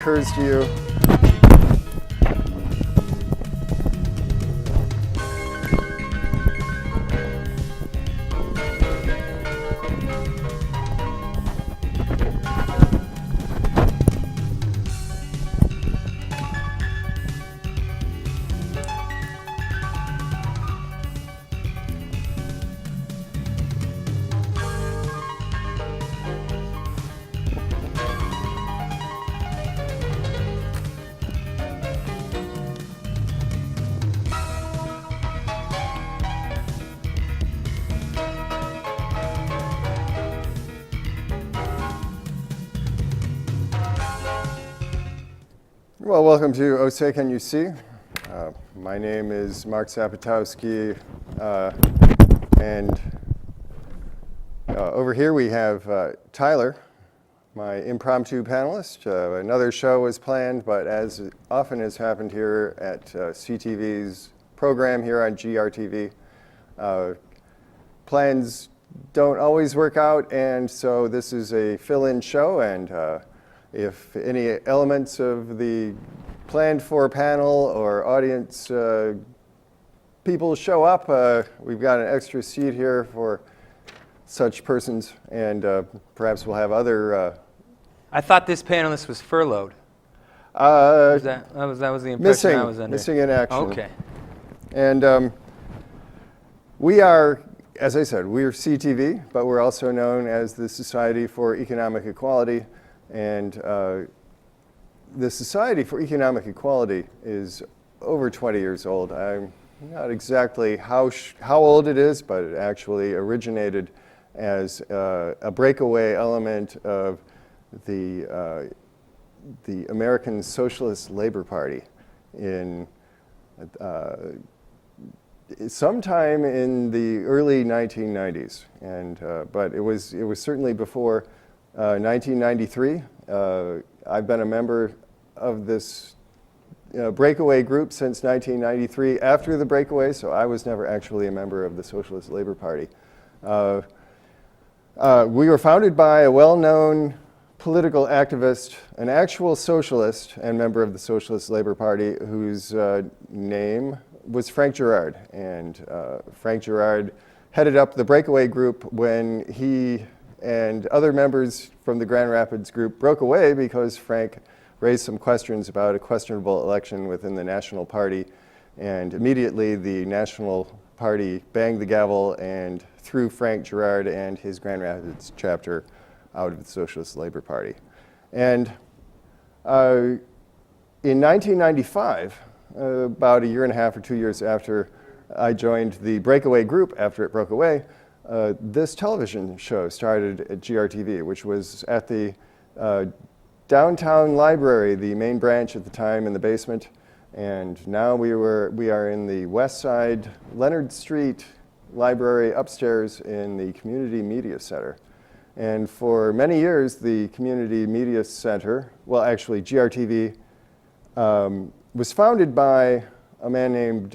occurs to you. Well, welcome to OSE Can You See? My name is Mark Zapotowski, and over here we have Tyler, my impromptu panelist. Another show was planned, but as often has happened here at CTV's program here on GRTV, plans don't always work out, and so this is a fill-in show, and if any elements of the planned for panel or audience people show up, we've got an extra seat here for such persons, and perhaps we'll have other... I thought this panelist was furloughed. That was the impression I was under. Missing in action. Okay. And we are, as I said, we're CTV, but we're also known as the Society for Economic Equality. And the Society for Economic Equality is over 20 years old. I'm not exactly how old it is, but it actually originated as a breakaway element of the American Socialist Labor Party in sometime in the early 1990s, and but it was certainly before 1993. I've been a member of this breakaway group since 1993. After the breakaway, so I was never actually a member of the Socialist Labor Party. We were founded by a well-known political activist, an actual socialist and member of the Socialist Labor Party, whose name was Frank Girard. And Frank Girard headed up the breakaway group when he and other members from the Grand Rapids group broke away because Frank raised some questions about a questionable election within the National Party, and immediately the National Party banged the gavel and threw Frank Girard and his Grand Rapids chapter out of the Socialist Labor Party. And in 1995, about a year and a half or 2 years after I joined the breakaway group, after it broke away, this television show started at GRTV, which was at the downtown library, the main branch at the time in the basement. And now we are in the West Side Leonard Street library upstairs in the Community Media Center. And for many years, the Community Media Center, well, actually GRTV, was founded by a man named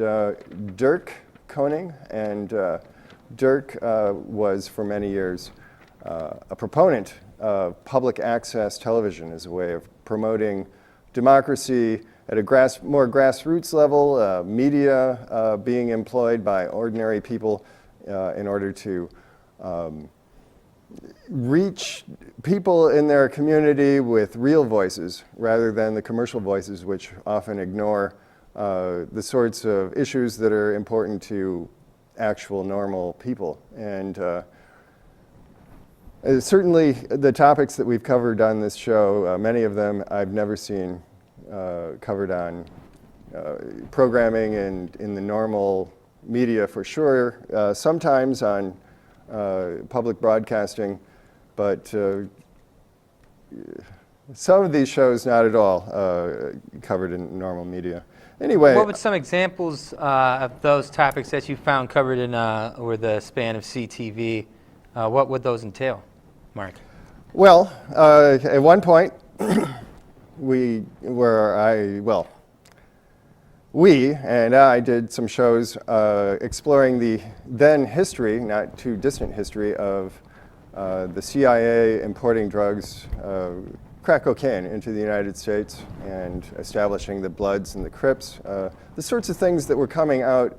Dirk Koning, and Dirk was for many years a proponent of public access television as a way of promoting democracy at a more grassroots level, media being employed by ordinary people in order to reach people in their community with real voices rather than the commercial voices, which often ignore the sorts of issues that are important to actual normal people. And certainly the topics that we've covered on this show, many of them I've never seen covered on programming and in the normal media for sure, sometimes on public broadcasting, but some of these shows not at all covered in normal media. Anyway. What would some examples of those topics that you found covered in over the span of CTV, what would those entail, Mark? Well, at one point, we and I did some shows exploring the then history, not too distant history, of the CIA importing drugs crack cocaine into the United States and establishing the Bloods and the Crips, the sorts of things that were coming out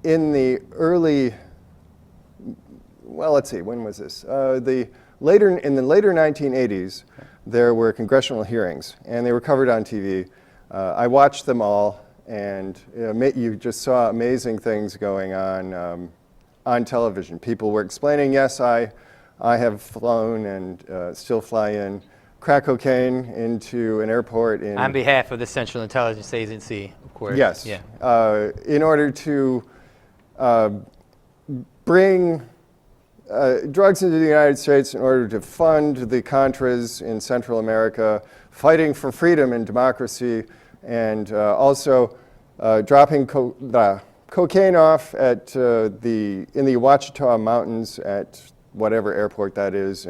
in the early, well, let's see, when was this? In the later 1980s, there were congressional hearings, and they were covered on TV. I watched them all, and you just saw amazing things going on television. People were explaining, yes, I have flown and still fly in crack cocaine into an airport in... On behalf of the Central Intelligence Agency, of course. Yes. Yeah. In order to bring drugs into the United States in order to fund the Contras in Central America, fighting for freedom and democracy, and also dropping cocaine off at in the Ouachita Mountains at whatever airport that is,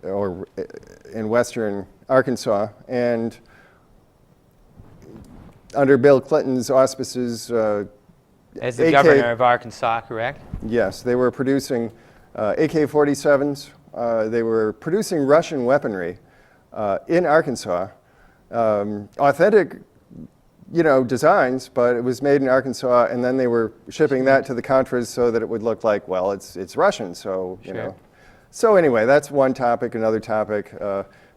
or in western Arkansas, and under Bill Clinton's auspices. As the governor of Arkansas, correct? Yes, they were producing AK-47s. They were producing Russian weaponry in Arkansas, authentic, designs, but it was made in Arkansas, and then they were shipping that to the Contras so that it would look like, well, it's Russian, so Sure. So anyway, that's one topic. Another topic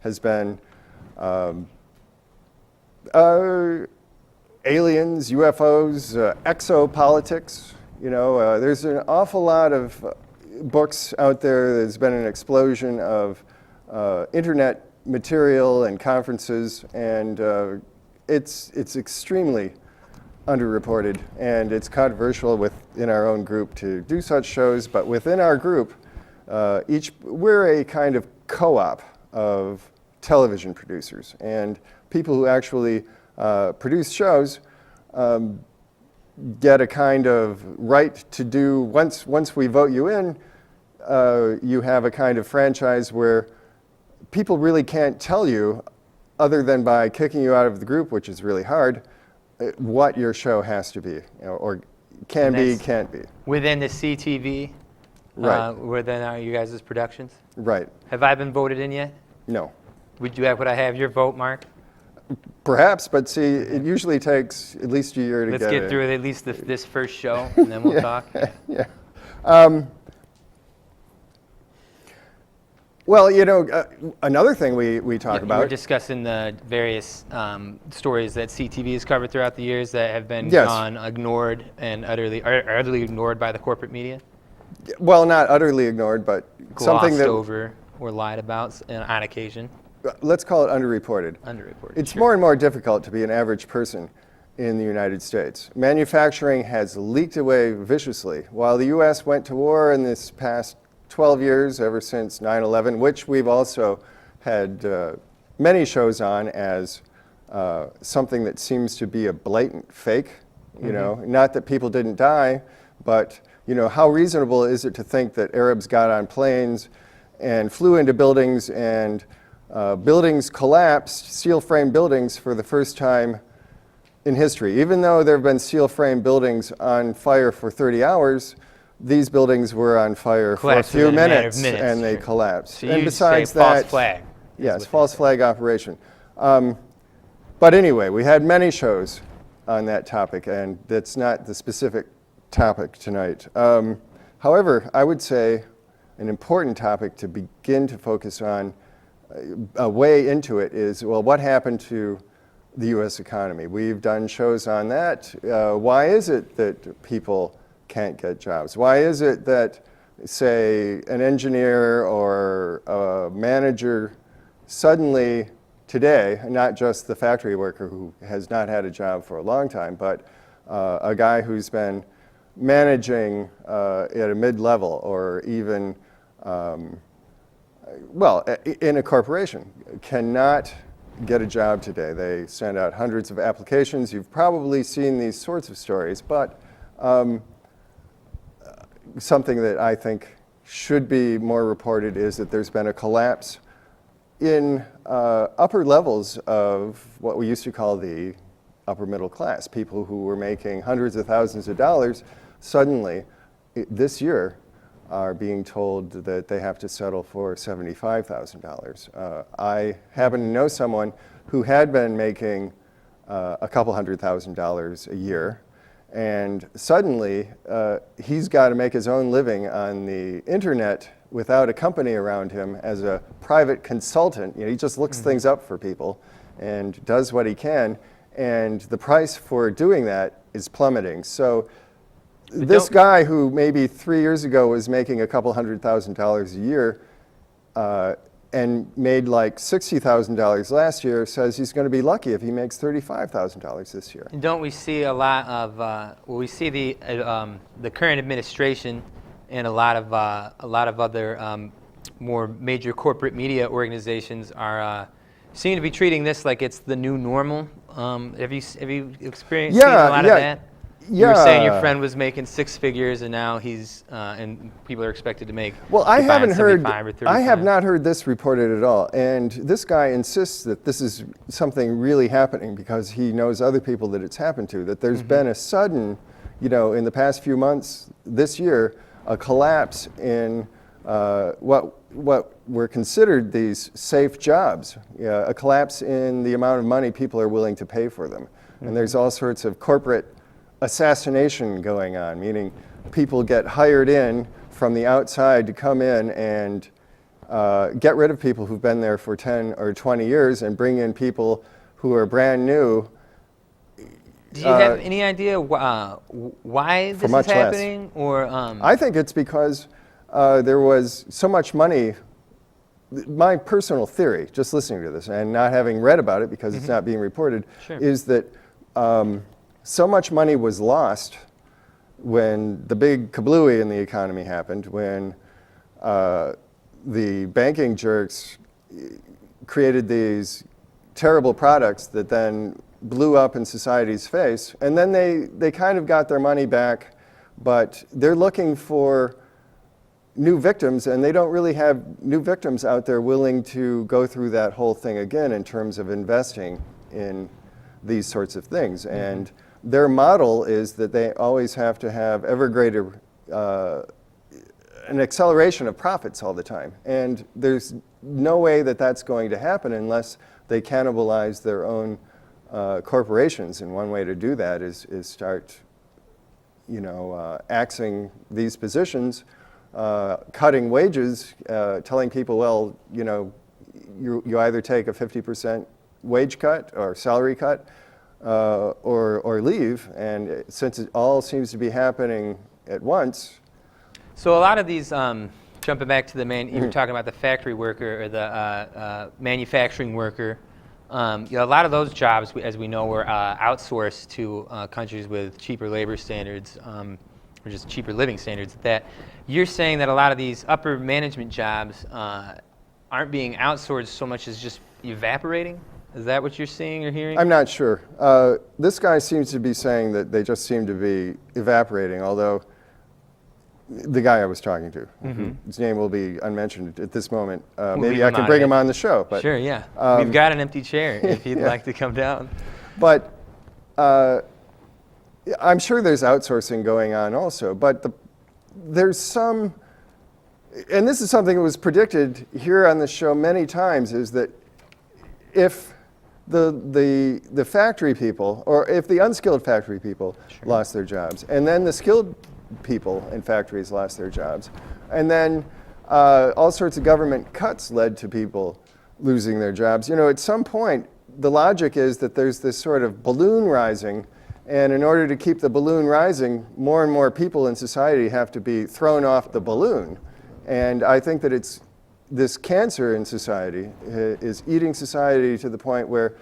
has been aliens, UFOs, exopolitics. There's an awful lot of books out there. There's been an explosion of internet material and conferences, and it's extremely underreported, and it's controversial within our own group to do such shows. But within our group, we're a kind of co-op of television producers, and people who actually produce shows get a kind of right to do, once we vote you in, you have a kind of franchise where people really can't tell you, other than by kicking you out of the group, which is really hard, what your show has to be, or can be, can't be. Within the CTV? Right. Within you guys' productions? Right. Have I been voted in yet? No. Would I have your vote, Mark? Perhaps, but see, it usually takes at least a year to Let's get get through at least this first show, and then we'll talk. Yeah. Well, another thing we talk about. We're discussing the various stories that CTV has covered throughout the years that have been Yes. gone, ignored, and utterly ignored by the corporate media. Well, not utterly ignored, but something Glossed that over or lied about on occasion. let's call it underreported. Underreported. It's sure. more and more difficult to be an average person in the United States. Manufacturing has leaked away viciously. While the U.S. went to war in this past 12 years, ever since 9/11, which we've also had many shows on as something that seems to be a blatant fake. Not that people didn't die, but how reasonable is it to think that Arabs got on planes and flew into buildings, and buildings collapsed, steel frame buildings, for the first time in history. Even though there have been steel frame buildings on fire for 30 hours, these buildings were on fire for a few minutes, and they collapsed. So and you'd besides say that, false flag. yes, false flag operation. But anyway, we had many shows on that topic, and that's not the specific topic tonight. However, I would say an important topic to begin to focus on, a way into it, is, well, what happened to the U.S. economy? We've done shows on that. Why is it that people can't get jobs? Why is it that, say, an engineer or a manager suddenly today, not just the factory worker who has not had a job for a long time, but a guy who's been managing at a mid-level, or even, in a corporation, cannot get a job today? They send out hundreds of applications. You've probably seen these sorts of stories, but something that I think should be more reported is that there's been a collapse in upper levels of what we used to call the upper middle class. People who were making hundreds of thousands of dollars suddenly this year are being told that they have to settle for $75,000. I happen to know someone who had been making a couple $100,000 a year, and suddenly he's got to make his own living on the internet without a company around him as a private consultant. He just looks things up for people and does what he can, and the price for doing that is plummeting. So this guy who maybe 3 years ago was making a couple $100,000 a year and made like $60,000 last year says he's going to be lucky if he makes $35,000 this year. And don't we see a lot of we see the current administration and a lot of other more major corporate media organizations are seem to be treating this like it's the new normal. Have you experienced seen a lot of that? You were saying your friend was making six figures, and now he's and people are expected to make. Well, I haven't heard. Or 35. I have not heard this reported at all. And this guy insists that this is something really happening because he knows other people that it's happened to. That there's been a sudden, in the past few months, this year, a collapse in what were considered these safe jobs. A collapse in the amount of money people are willing to pay for them. And there's all sorts of corporate assassination going on, meaning people get hired in from the outside to come in and get rid of people who've been there for 10 or 20 years and bring in people who are brand new. Do you have any idea why this is happening? Or I think it's because there was so much money. My personal theory, just listening to this and not having read about it because it's not being reported, is that so much money was lost when the big kablooey in the economy happened, when the banking jerks created these terrible products that then blew up in society's face, and then they kind of got their money back, but they're looking for new victims, and they don't really have new victims out there willing to go through that whole thing again in terms of investing in these sorts of things. And their model is that they always have to have ever greater, an acceleration of profits all the time. And there's no way that that's going to happen unless they cannibalize their own corporations. And one way to do that is start, axing these positions, cutting wages, telling people, well, you either take a 50% wage cut or salary cut, or leave, and since it all seems to be happening at once. So a lot of these, jumping back to you were talking about the factory worker or the manufacturing worker, a lot of those jobs, as we know, were outsourced to countries with cheaper labor standards, or just cheaper living standards. That you're saying that a lot of these upper management jobs aren't being outsourced so much as just evaporating? Is that what you're seeing or hearing? I'm not sure. This guy seems to be saying that they just seem to be evaporating, although the guy I was talking to, his name will be unmentioned at this moment. Maybe I can bring him on the show. But, sure, yeah. We've got an empty chair if you'd like to come down. But I'm sure there's outsourcing going on also, but there's some, and this is something that was predicted here on the show many times, is that if the factory people, or if the unskilled factory people lost their jobs, and then the skilled people in factories lost their jobs, and then all sorts of government cuts led to people losing their jobs. At some point, the logic is that there's this sort of balloon rising, and in order to keep the balloon rising, more and more people in society have to be thrown off the balloon. And I think that this cancer in society is eating society to the point where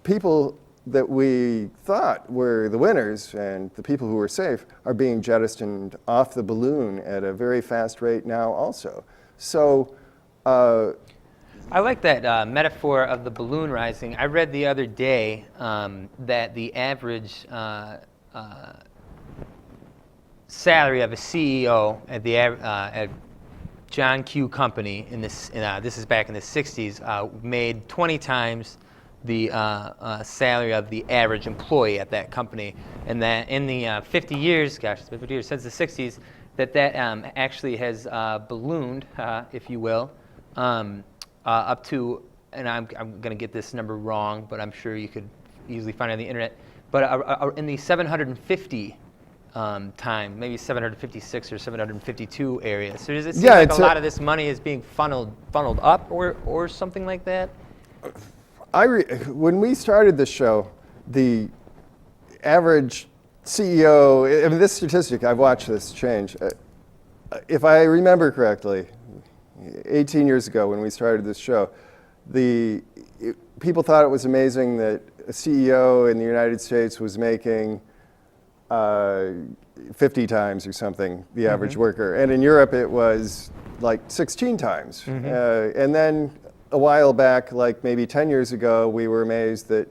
people that we thought were the winners and the people who were safe are being jettisoned off the balloon at a very fast rate now also. So I like that metaphor of the balloon rising. I read the other day that the average salary of a CEO at John Q. Company this is back in the 60s, made 20 times the salary of the average employee at that company, and that in the 50 years, gosh, it's been 50 years since the 60s, that actually has ballooned, if you will, up to, and I'm going to get this number wrong, but I'm sure you could easily find it on the internet, but in the 750 time, maybe 756 or 752 area. So does it seem like a lot of this money is being funneled up or something like that? When we started this show, the average CEO, I mean, this statistic, I've watched this change. If I remember correctly, 18 years ago when we started this show, people thought it was amazing that a CEO in the United States was making 50 times or something the average worker. And in Europe, it was like 16 times. And then a while back, like maybe 10 years ago, we were amazed that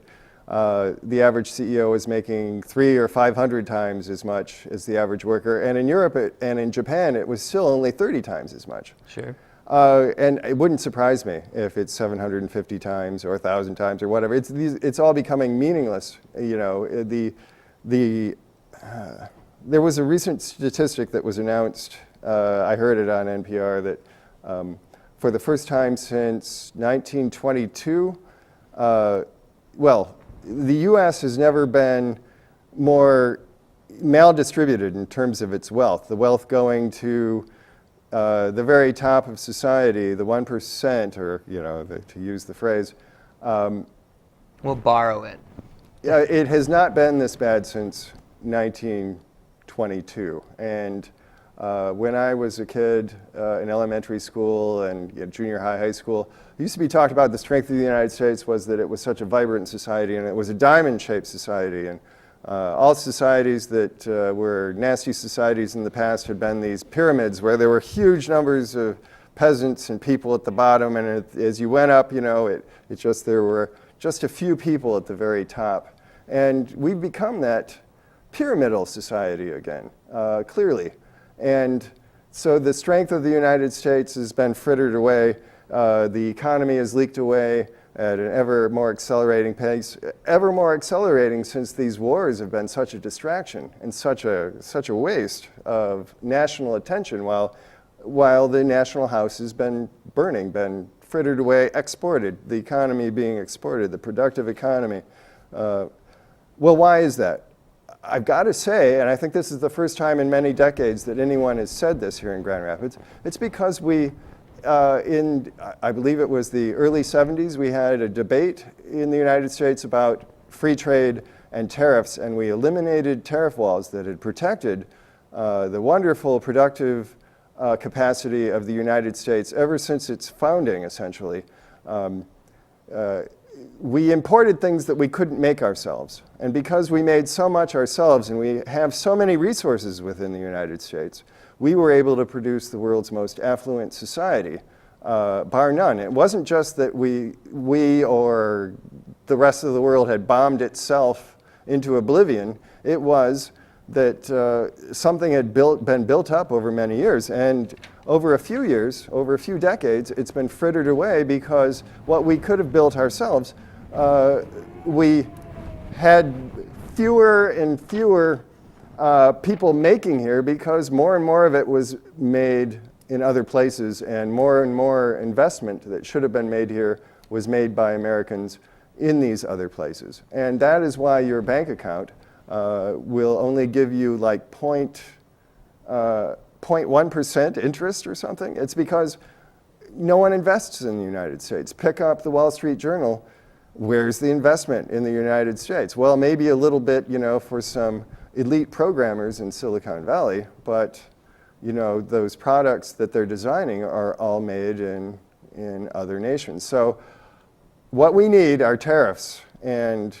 the average CEO was making 300 or 500 times as much as the average worker. And in Europe and in Japan, it was still only 30 times as much. Sure. And it wouldn't surprise me if it's 750 times or 1,000 times or whatever. It's all becoming meaningless. You know, there was a recent statistic that was announced. I heard it on NPR that for the first time since 1922, the U.S. has never been more maldistributed in terms of its wealth. The wealth going to the very top of society, the 1%, or to use the phrase. We'll borrow it. Yeah, it has not been this bad since 1922. And when I was a kid in elementary school and junior high school, it used to be talked about the strength of the United States was that it was such a vibrant society and it was a diamond-shaped society. And all societies that were nasty societies in the past had been these pyramids where there were huge numbers of peasants and people at the bottom. And as you went up, there were just a few people at the very top. And we've become that pyramidal society again, clearly. And so the strength of the United States has been frittered away. The economy has leaked away at an ever more accelerating pace, ever more accelerating since these wars have been such a distraction and such a waste of national attention while the national house has been burning, been frittered away, exported, the economy being exported, the productive economy. Well, why is that? I've got to say, and I think this is the first time in many decades that anyone has said this here in Grand Rapids, it's because I believe it was the early 70s, we had a debate in the United States about free trade and tariffs, and we eliminated tariff walls that had protected the wonderful productive capacity of the United States ever since its founding, essentially. We imported things that we couldn't make ourselves. And because we made so much ourselves and we have so many resources within the United States, we were able to produce the world's most affluent society, bar none. It wasn't just that we or the rest of the world had bombed itself into oblivion. It was that something had been built up over many years. And over a few years, over a few decades, it's been frittered away because what we could have built ourselves, we had fewer and fewer people making here because more and more of it was made in other places and more investment that should have been made here was made by Americans in these other places. And that is why your bank account will only give you like 0.1% interest or something. It's because no one invests in the United States. Pick up the Wall Street Journal. Where's the investment in the United States? Well, maybe a little bit, for some elite programmers in Silicon Valley, but those products that they're designing are all made in other nations. So what we need are tariffs. And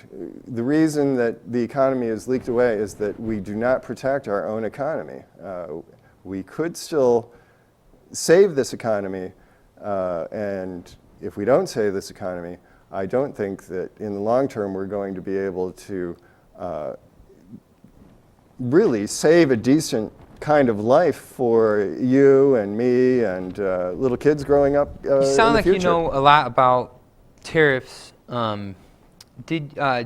the reason that the economy has leaked away is that we do not protect our own economy. We could still save this economy, and if we don't save this economy, I don't think that in the long term we're going to be able to really save a decent kind of life for you and me and little kids growing up You sound in like the future. you know a lot about tariffs. Do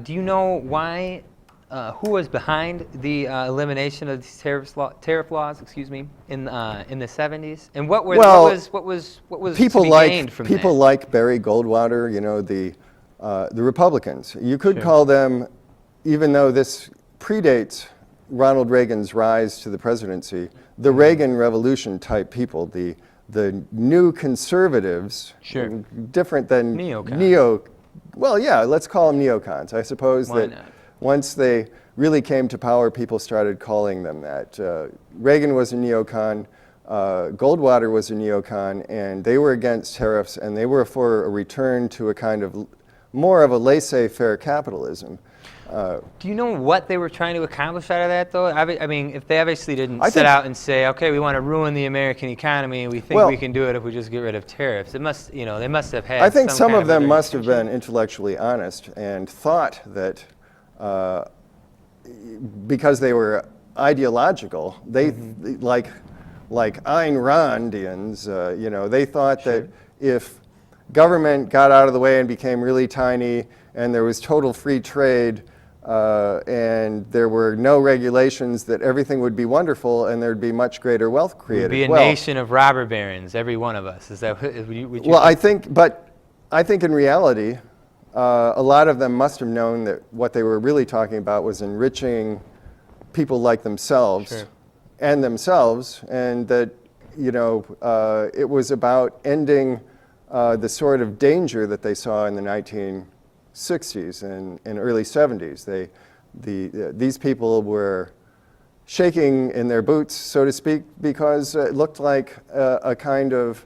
you know why who was behind the elimination of these tariff laws, in the 70s, and what was people to be like gained from people that? like Barry Goldwater, the Republicans. You could Sure. call them, even though this predates Ronald Reagan's rise to the presidency, the Reagan Revolution type people, the new conservatives, Sure. different than Neocons. Well, yeah, let's call them neocons. I suppose Why that not? once they really came to power, people started calling them that. Reagan was a neocon, Goldwater was a neocon, and they were against tariffs, and they were for a return to a kind of more of a laissez-faire capitalism. Do you know what they were trying to accomplish out of that, though? I mean, if they obviously didn't I set think- out and say, okay, we want to ruin the American economy, and we think Well- we can do it if we just get rid of tariffs. It must, they must have had. I think some kind of them other must have intention. been intellectually honest and thought that because they were ideological, they like Ayn Randians, they thought that if government got out of the way and became really tiny, and there was total free trade, and there were no regulations, that everything would be wonderful and there'd be much greater wealth created. We'd be a nation of robber barons, every one of us. Is that what you Well, I think in reality, a lot of them must have known that what they were really talking about was enriching people like themselves Sure. and that it was about ending the sort of danger that they saw in the 1960s and early 70s. These people were shaking in their boots, so to speak, because it looked like a kind of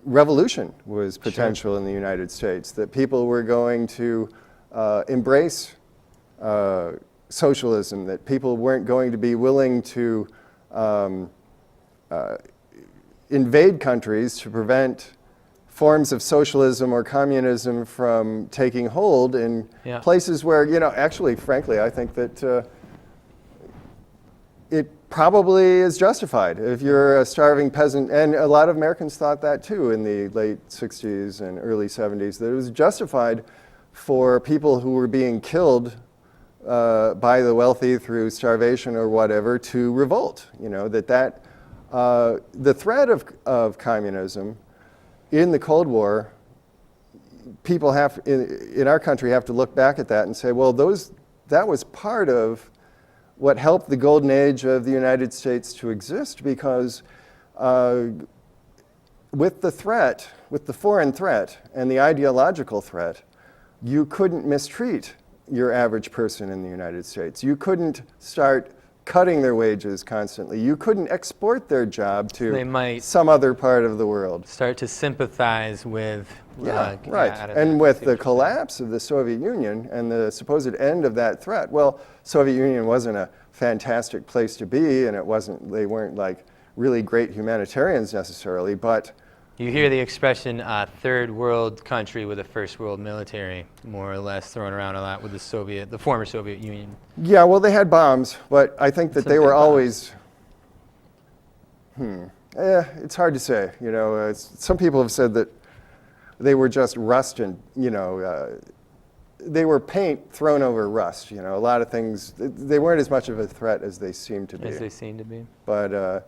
revolution was potential in the United States, that people were going to embrace socialism, that people weren't going to be willing to invade countries to prevent forms of socialism or communism from taking hold in places where, actually, frankly, I think that it probably is justified if you're a starving peasant, and a lot of Americans thought that too in the late 60s and early 70s, that it was justified for people who were being killed by the wealthy through starvation or whatever to revolt. The threat of communism in the Cold War, people in our country have to look back at that and say, well, that was part of what helped the golden age of the United States to exist, because with the foreign threat and the ideological threat, you couldn't mistreat your average person in the United States. You couldn't start cutting their wages constantly. You couldn't export their job to some other part of the world. Start to sympathize with. Right. And with the collapse of the Soviet Union and the supposed end of that threat, well, Soviet Union wasn't a fantastic place to be, and they weren't like really great humanitarians necessarily, but you hear the expression third world country with a first world military, more or less, thrown around a lot with the former Soviet Union. Yeah, well, they had bombs, but I think that they were always, it's hard to say. Some people have said that they were just rust and, they were paint thrown over rust. A lot of things, they weren't as much of a threat as they seemed to be. But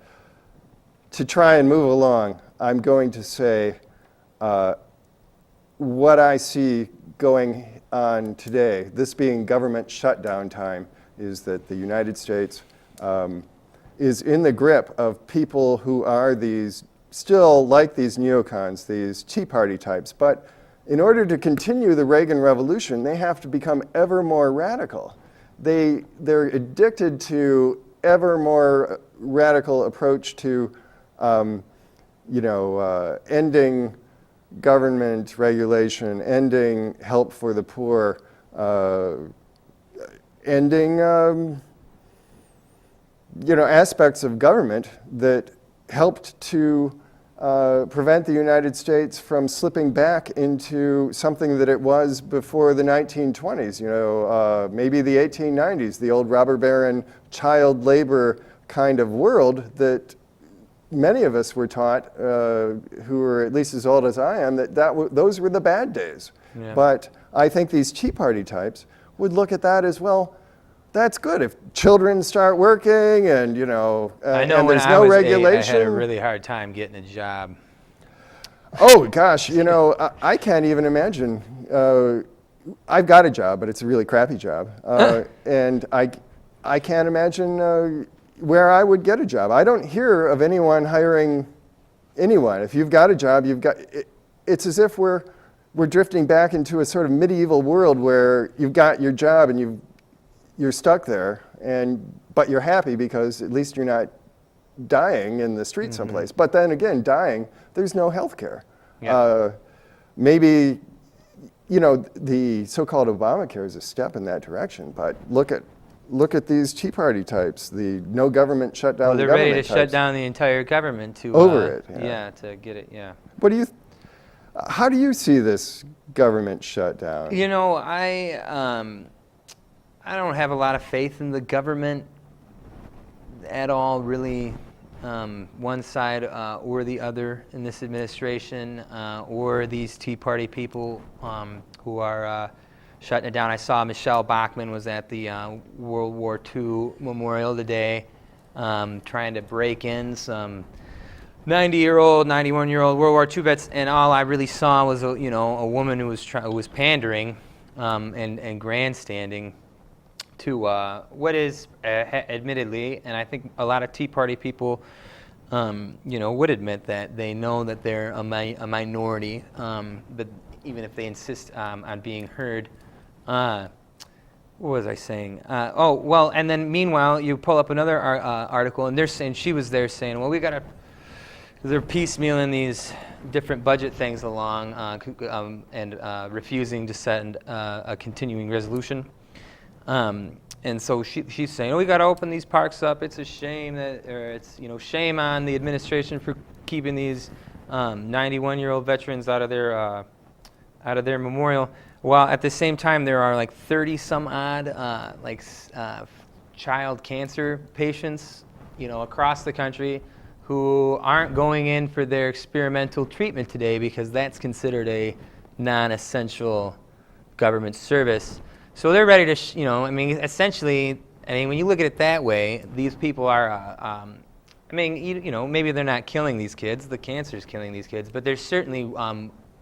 to try and move along, I'm going to say what I see going on today, this being government shutdown time, is that the United States is in the grip of people who are still like these neocons, these Tea Party types. But in order to continue the Reagan Revolution, they have to become ever more radical. They're addicted to ever more radical approach to ending government regulation, ending help for the poor, ending aspects of government that helped to prevent the United States from slipping back into something that it was before the 1920s, maybe the 1890s, the old robber baron, child labor kind of world that many of us were taught, who were at least as old as I am, those were the bad days. Yeah. But I think these Tea Party types would look at that as, well, that's good. If children start working and, you know, I know and when there's I no was regulation. I had a really hard time getting a job. Oh, gosh, you know, I can't even imagine. I've got a job, but it's a really crappy job. And I can't imagine where I would get a job. I don't hear of anyone hiring anyone. If you've got a job, it's as if we're drifting back into a sort of medieval world where you've got your job and you're stuck there, but you're happy because at least you're not dying in the street someplace. But then again, dying, there's no health care. Yeah. Maybe, you know, the so-called Obamacare is a step in that direction, but look at these Tea Party types, the no government shutdown. Well, they're ready to shut down the entire government to to get it. Yeah. What do you? How do you see this government shutdown? You know, I don't have a lot of faith in the government at all, really. One side or the other in this administration, or these Tea Party people who are shutting it down. I saw Michelle Bachman was at the World War II Memorial today, trying to break in some 90-year-old, 91-year-old World War II vets, and all I really saw was a woman who was pandering and grandstanding to what is admittedly, and I think a lot of Tea Party people would admit that they know that they're a minority, but even if they insist on being heard. What was I saying? And then meanwhile, you pull up another article, and they're saying, she was there saying, well, they're piecemealing these different budget things along and refusing to send a continuing resolution. And so she's saying, we got to open these parks up. It's a shame shame on the administration for keeping these 91-year-old veterans out of their memorial. While at the same time, there are like 30 some odd child cancer patients, across the country who aren't going in for their experimental treatment today because that's considered a non-essential government service. So they're ready to, essentially, when you look at it that way, these people are, maybe they're not killing these kids, the cancer's killing these kids, but they're certainly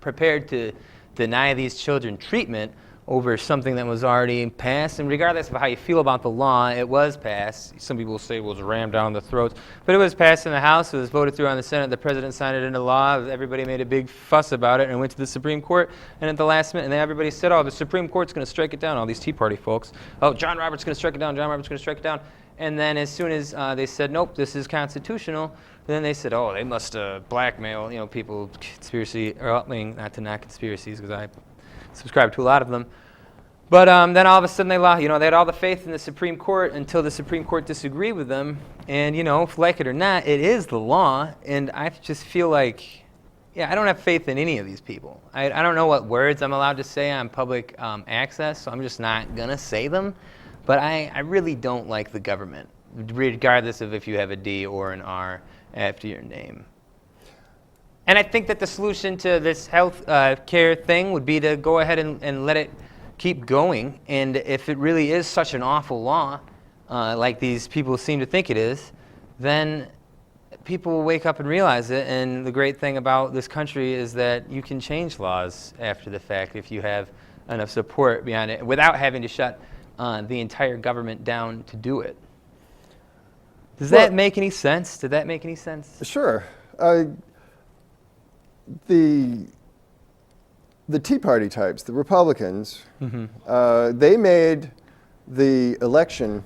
prepared to deny these children treatment over something that was already passed. And regardless of how you feel about the law, it was passed. Some people say it was rammed down the throats, but it was passed in the House, it was voted through on the Senate, the President signed it into law, everybody made a big fuss about it and went to the Supreme Court, and at the last minute, and then everybody said, the Supreme Court's going to strike it down, all these Tea Party folks. John Roberts going to strike it down, John Roberts going to strike it down. And then as soon as they said, nope, this is constitutional, then they said, they must blackmail, people, conspiracy, not to knock conspiracies, because I subscribe to a lot of them. But then all of a sudden they had all the faith in the Supreme Court until the Supreme Court disagreed with them. And, like it or not, it is the law. And I just feel like, I don't have faith in any of these people. I don't know what words I'm allowed to say on public access, so I'm just not going to say them. But I really don't like the government, regardless of if you have a D or an R after your name. And I think that the solution to this health care thing would be to go ahead and let it keep going. And if it really is such an awful law, like these people seem to think it is, then people will wake up and realize it. And the great thing about this country is that you can change laws after the fact if you have enough support behind it without having to shut the entire government down to do it. Does that make any sense? Did that make any sense? Sure. The Tea Party types, the Republicans, they made the election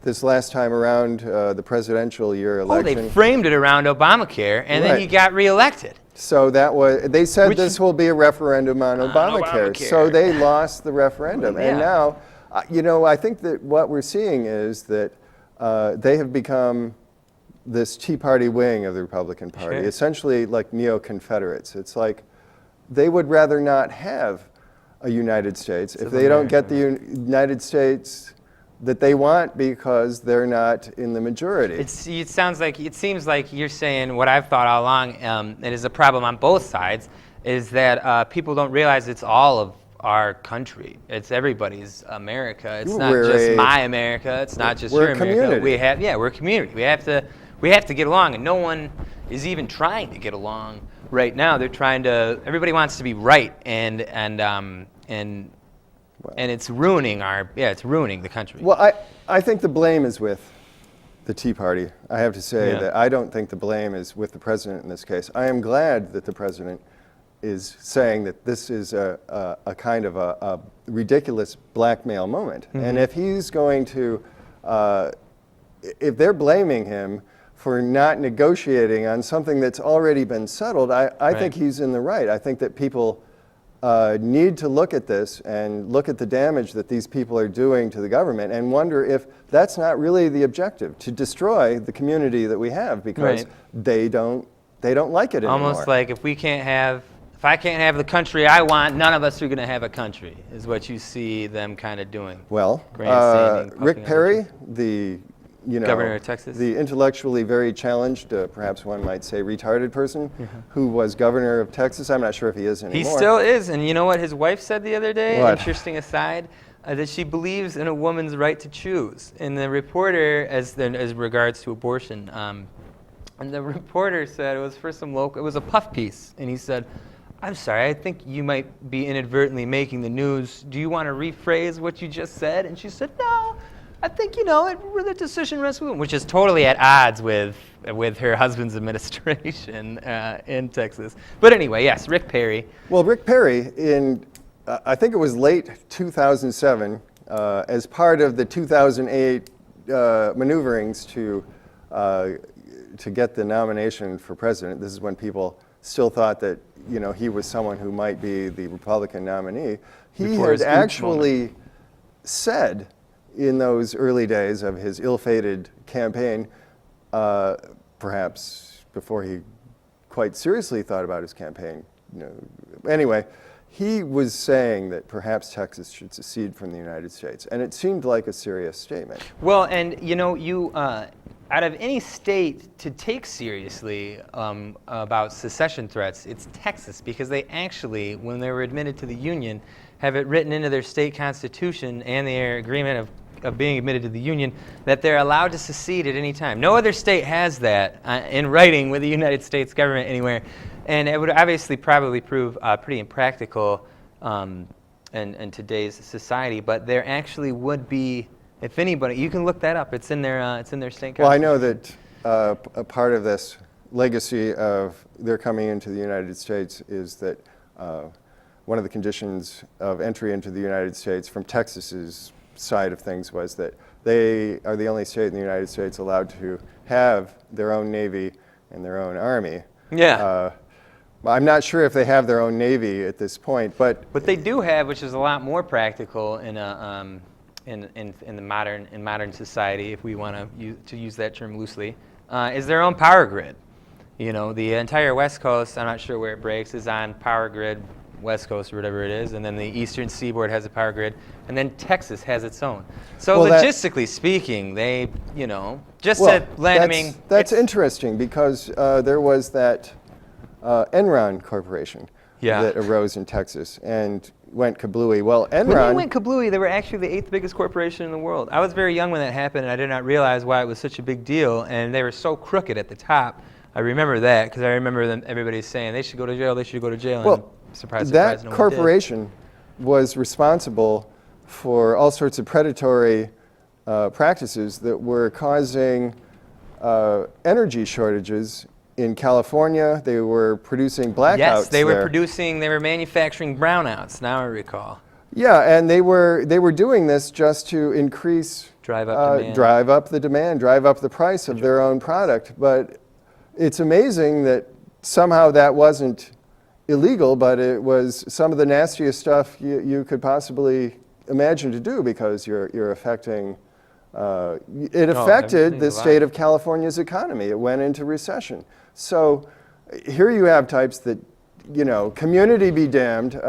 this last time around, the presidential year election. They framed it around Obamacare, and then he got reelected. So they said this will be a referendum on Obamacare. So they lost the referendum. And now, I think that what we're seeing is that they have become this Tea Party wing of the Republican Party, essentially like neo-Confederates. It's like they would rather not have a United States if they don't get the United States that they want because they're not in the majority. It seems like you're saying what I've thought all along, and is a problem on both sides, is that people don't realize it's all our country. It's everybody's America. It's not We're just a- my America. It's not just we're your a America. community. We're a community. We have to get along, and no one is even trying to get along right now. They're trying to. Everybody wants to be right, and it's ruining it's ruining the country. Well, I think the blame is with the Tea Party. I have to say Yeah. that I don't think the blame is with the president in this case. I am glad that the president is saying that this is a kind of a ridiculous blackmail moment. Mm-hmm. And if he's going to, if they're blaming him for not negotiating on something that's already been settled, I think he's in the right. I think that people need to look at this and look at the damage that these people are doing to the government and wonder if that's not really the objective, to destroy the community that we have because they don't like it anymore. Almost like if I can't have the country I want, none of us are going to have a country, is what you see them kind of doing. Well, Grandstanding, puffing Rick up Perry, their Governor of Texas? the intellectually very challenged, perhaps one might say retarded person, who was governor of Texas. I'm not sure if he is anymore. He still is, and you know what his wife said the other day? What? Interesting aside, that she believes in a woman's right to choose. And the reporter, as regards to abortion, and the reporter said it was a puff piece, and he said, "I'm sorry, I think you might be inadvertently making the news. Do you want to rephrase what you just said?" And she said, "No, I think, the decision rests with him," which is totally at odds with her husband's administration in Texas. But anyway, yes, Rick Perry. Well, Rick Perry, I think it was late 2007, as part of the 2008 maneuverings to get the nomination for president, this is when people still thought that he was someone who might be the Republican nominee. He Before had his oops actually said in those early days of his ill-fated campaign, perhaps before he quite seriously thought about his campaign. Anyway, he was saying that perhaps Texas should secede from the United States, and it seemed like a serious statement. Well, and out of any state to take seriously about secession threats, it's Texas, because they actually, when they were admitted to the Union, have it written into their state constitution and their agreement of being admitted to the Union that they're allowed to secede at any time. No other state has that in writing with the United States government anywhere. And it would obviously probably prove pretty impractical in today's society, but there actually would be, if anybody, you can look that up. It's in their state constitution. Well, I know that a part of this legacy of their coming into the United States is that one of the conditions of entry into the United States from Texas's side of things was that they are the only state in the United States allowed to have their own Navy and their own Army. Yeah. I'm not sure if they have their own Navy at this point, but What they do have, which is a lot more practical in modern society, if we want to use that term loosely, is their own power grid. The entire West Coast, I'm not sure where it breaks, is on power grid West Coast or whatever it is, and then the Eastern Seaboard has a power grid, and then Texas has its own. So logistically speaking, they, that's interesting because there was that Enron Corporation that arose in Texas and went kablooey. Well, Enron... When they went kablooey, they were actually the 8th biggest corporation in the world. I was very young when that happened, and I did not realize why it was such a big deal, and they were so crooked at the top. I remember that because I remember everybody saying they should go to jail, they should go to jail. Well, and surprise, that no one corporation was responsible for all sorts of predatory practices that were causing energy shortages in California. They were producing blackouts. Yes, they were manufacturing brownouts, now I recall. Yeah, and they were doing this just to increase, drive up demand. drive up the demand, drive up the price of their own product. But it's amazing that somehow that wasn't illegal, but it was some of the nastiest stuff you could possibly imagine to do because you're affecting. It affected the state of California's economy. It went into recession. So here you have types that, community be damned,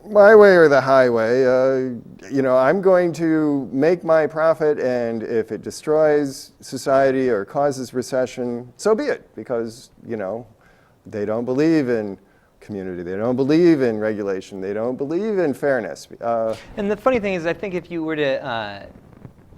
my way or the highway. I'm going to make my profit, and if it destroys society or causes recession, so be it, because they don't believe in community. They don't believe in regulation. They don't believe in fairness. And the funny thing is, I think if you were to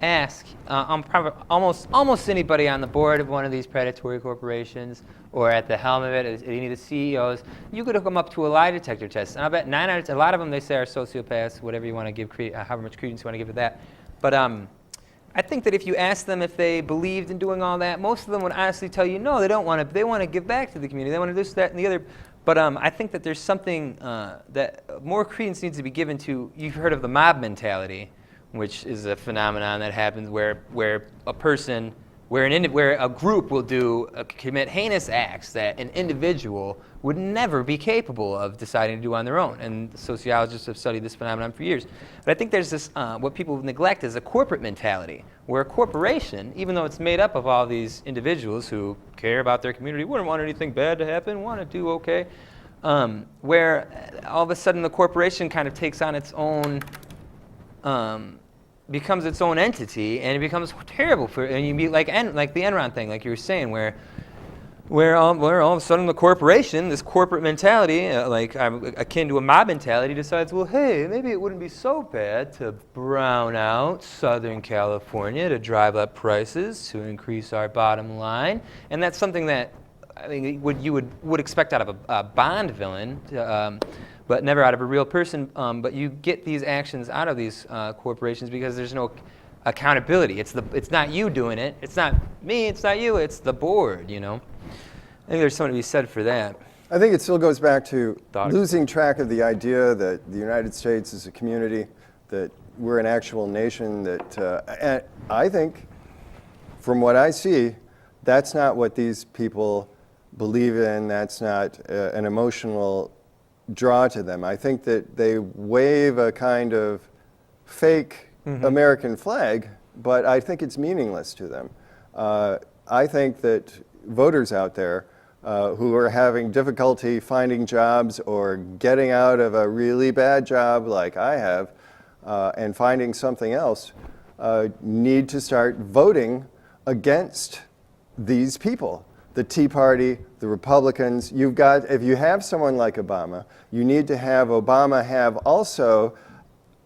ask almost anybody on the board of one of these predatory corporations or at the helm of it, any of the CEOs, you could hook them up to a lie detector test. And I bet 9 out of 10, a lot of them they say are sociopaths, whatever you want to give, however much credence you want to give to that. But I think that if you asked them if they believed in doing all that, most of them would honestly tell you, no, they don't want to. They want to give back to the community. They want to do this, that, and the other. But I think that there's something that more credence needs to be given to. You've heard of the mob mentality, which is a phenomenon that happens where a person, where a group will commit heinous acts that an individual would never be capable of deciding to do on their own. And sociologists have studied this phenomenon for years. But I think there's this, what people neglect is a corporate mentality, where a corporation, even though it's made up of all these individuals who care about their community, wouldn't want anything bad to happen, want to do okay, where all of a sudden the corporation kind of takes on its own, becomes its own entity, and it becomes terrible and you be like the Ayn Rand thing, like you were saying, where all of a sudden the corporation, this corporate mentality, like akin to a mob mentality, decides, well, hey, maybe it wouldn't be so bad to brown out Southern California to drive up prices to increase our bottom line, and that's something that I mean you would expect out of a Bond villain. But never out of a real person. But you get these actions out of these corporations because there's no accountability. It's not you doing it. It's not me. It's not you. It's the board. You know. I think there's something to be said for that. I think it still goes back to losing track of the idea that the United States is a community, that we're an actual nation. That I think, from what I see, that's not what these people believe in. That's not an emotional draw to them. I think that they wave a kind of fake American flag, but I think it's meaningless to them. I think that voters out there who are having difficulty finding jobs or getting out of a really bad job like I have and finding something else need to start voting against these people. The Tea Party, the Republicans, if you have someone like Obama, you need to have Obama have also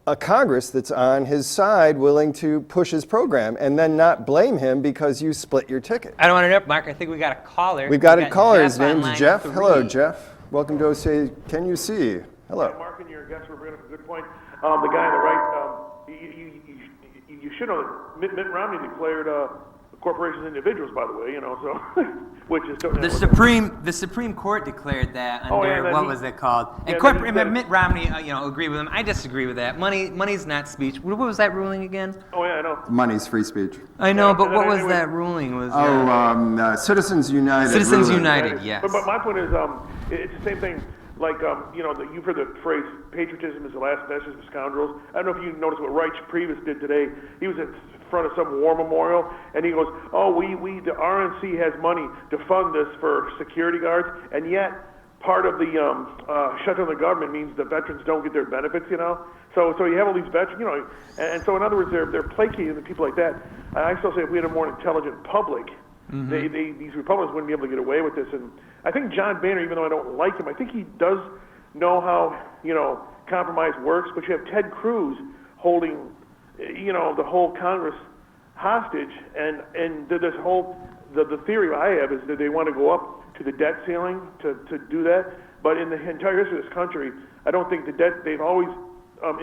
a Congress that's on his side willing to push his program and then not blame him because you split your ticket. I don't want to interrupt, Mark. I think we got a caller. We've got a caller. His name's Jeff. Hello, Jeff. Welcome to OCA. Can you see? Hello. Yeah, Mark and your guests were bringing up a good point. The guy on the right, you should know that Mitt Romney declared corporations individuals, by the way, you know, so which is totally the Supreme Court declared that under what was it called? And Mitt Romney, agreed with him. I disagree with that. Money's not speech. What was that ruling again? Oh yeah, I know. Money's free speech. I know, but what was that ruling? Citizens United. Citizens United, yes. But my point is, it's the same thing. Like, you've heard the phrase, patriotism is the last vestige of scoundrels. I don't know if you noticed what Reich Previs did today. He was in front of some war memorial, and he goes, the RNC has money to fund this for security guards, and yet part of the shutdown of the government means the veterans don't get their benefits, you know? So you have all these veterans, you know, and so in other words, they're placating the people like that. I still say if we had a more intelligent public, these Republicans wouldn't be able to get away with this. And I think John Boehner, even though I don't like him, I think he does know how, compromise works. But you have Ted Cruz holding, the whole Congress hostage. And this whole, the theory I have is that they want to go up to the debt ceiling to do that. But in the entire history of this country, I don't think they've always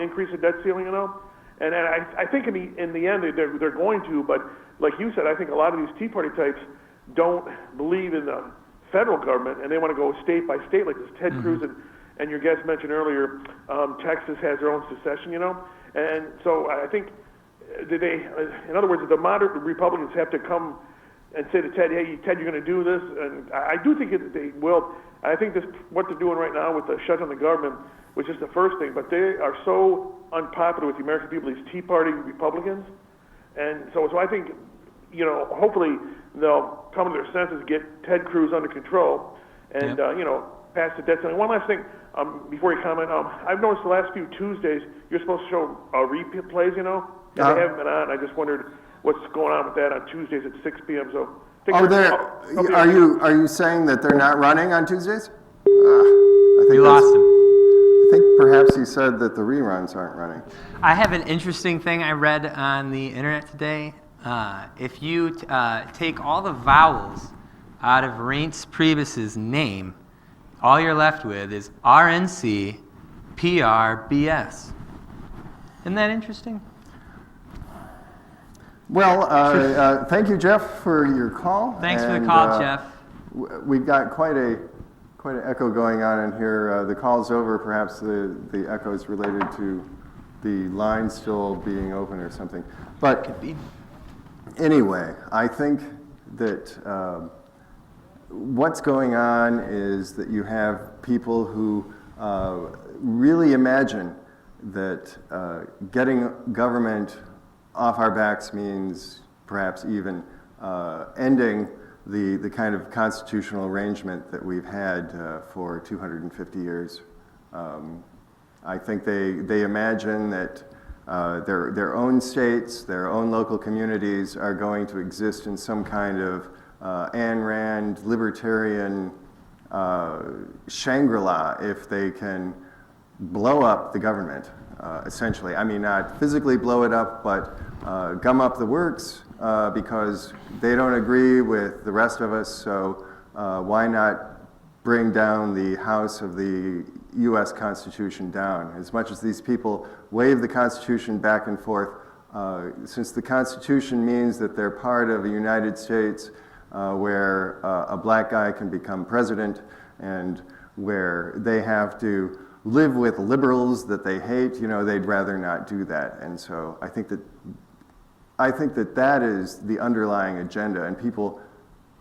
increased the debt ceiling, And I think in the end they're going to, but like you said, I think a lot of these Tea Party types don't believe in the federal government, and they want to go state by state like this. Ted Cruz and your guest mentioned earlier, Texas has their own secession, and so I think in other words, the moderate Republicans have to come and say to Ted, hey, Ted, you're going to do this, and I do think they will. I think what they're doing right now with the shutdown of the government was just the first thing, but they are so unpopular with the American people, these Tea Party Republicans, and so I think, hopefully they'll come to their senses, get Ted Cruz under control, and pass the debt ceiling. One last thing before you comment, I've noticed the last few Tuesdays you're supposed to show replays, and they haven't been on. I just wondered what's going on with that on Tuesdays at 6 p.m. So. Are you saying that they're not running on Tuesdays? I think We lost him. I think perhaps he said that the reruns aren't running. I have an interesting thing I read on the internet today. If you take all the vowels out of Reince Priebus's name, all you're left with is RNC PRBS. Isn't that interesting? Well, thank you, Jeff, for your call. Thanks for the call, Jeff. We've got quite an echo going on in here. The call's over. Perhaps the echo is related to the line still being open or something. But Could be. anyway, I think that what's going on is that you have people who really imagine that getting government off our backs means perhaps even ending the kind of constitutional arrangement that we've had for 250 years. I think they imagine that their own states, their own local communities are going to exist in some kind of Ayn Rand libertarian Shangri-La if they can blow up the government, essentially. I mean, not physically blow it up, but gum up the works because they don't agree with the rest of us, so why not bring down the House of the U.S. Constitution down? As much as these people wave the Constitution back and forth, since the Constitution means that they're part of a United States where a black guy can become president and where they have to live with liberals that they hate, they'd rather not do that. And so I think that is the underlying agenda, and people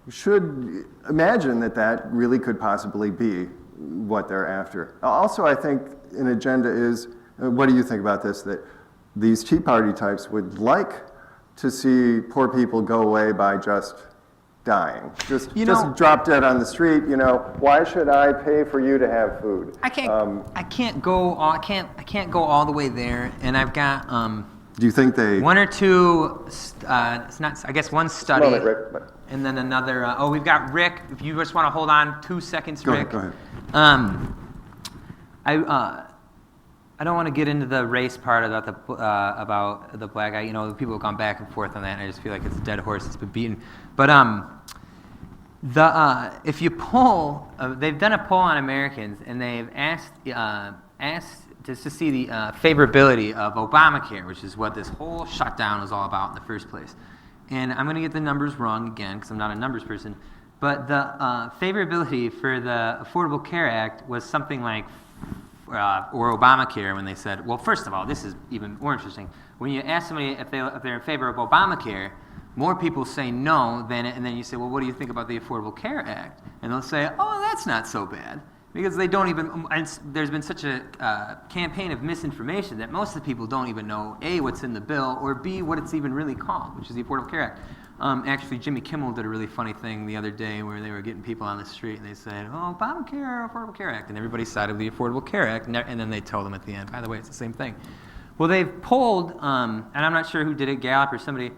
should imagine that really could possibly be what they're after. Also, I think an agenda is, what do you think about this, that these Tea Party types would like to see poor people go away by just dying, just drop dead on the street. Why should I pay for you to have food? I can't go all the way there, and I've got do you think they one or two? It's not. I guess one study, moment, Rick, and then another. We've got Rick. If you just want to hold on 2 seconds, Rick. Go ahead. I don't want to get into the race part about the black guy. People have gone back and forth on that, and I just feel like it's a dead horse that's been beaten. But if you poll, they've done a poll on Americans, and they've asked just to see the favorability of Obamacare, which is what this whole shutdown was all about in the first place. And I'm going to get the numbers wrong again because I'm not a numbers person. But the favorability for the Affordable Care Act was something like, or Obamacare, when they said, well, first of all, this is even more interesting. When you ask somebody if they're in favor of Obamacare, more people say no and then you say, well, what do you think about the Affordable Care Act? And they'll say, oh, that's not so bad. Because they don't even, there's been such a campaign of misinformation that most of the people don't even know, A, what's in the bill, or B, what it's even really called, which is the Affordable Care Act. Actually, Jimmy Kimmel did a really funny thing the other day where they were getting people on the street and they said, oh, Obamacare, Affordable Care Act, and everybody sided with the Affordable Care Act, and then they told them at the end, by the way, it's the same thing. Well, they've polled, and I'm not sure who did it, Gallup or somebody,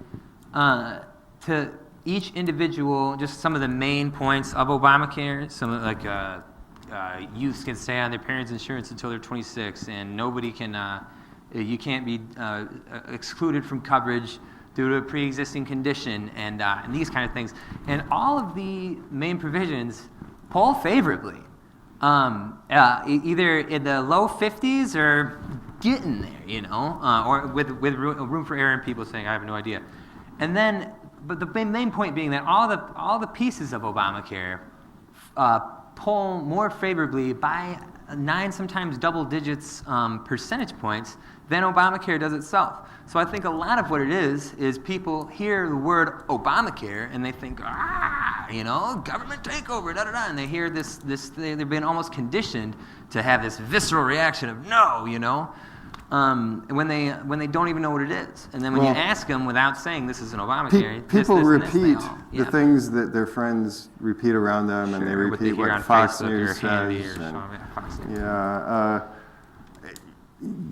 to each individual, just some of the main points of Obamacare, some like youths can stay on their parents' insurance until they're 26, and nobody can, you can't be excluded from coverage due to a pre-existing condition, and these kind of things. And all of the main provisions poll favorably, either in the low 50s or getting there, or with room for error and people saying, I have no idea. And then, but the main point being that all the pieces of Obamacare poll more favorably by 9, sometimes double digits percentage points than Obamacare does itself. So I think a lot of what it is people hear the word Obamacare and they think, government takeover, da-da-da, and they hear this they've been almost conditioned to have this visceral reaction of no, when they don't even know what it is. And then when you ask them without saying this is an Obamacare, people repeat the things that their friends repeat around them, and they repeat what Fox News says.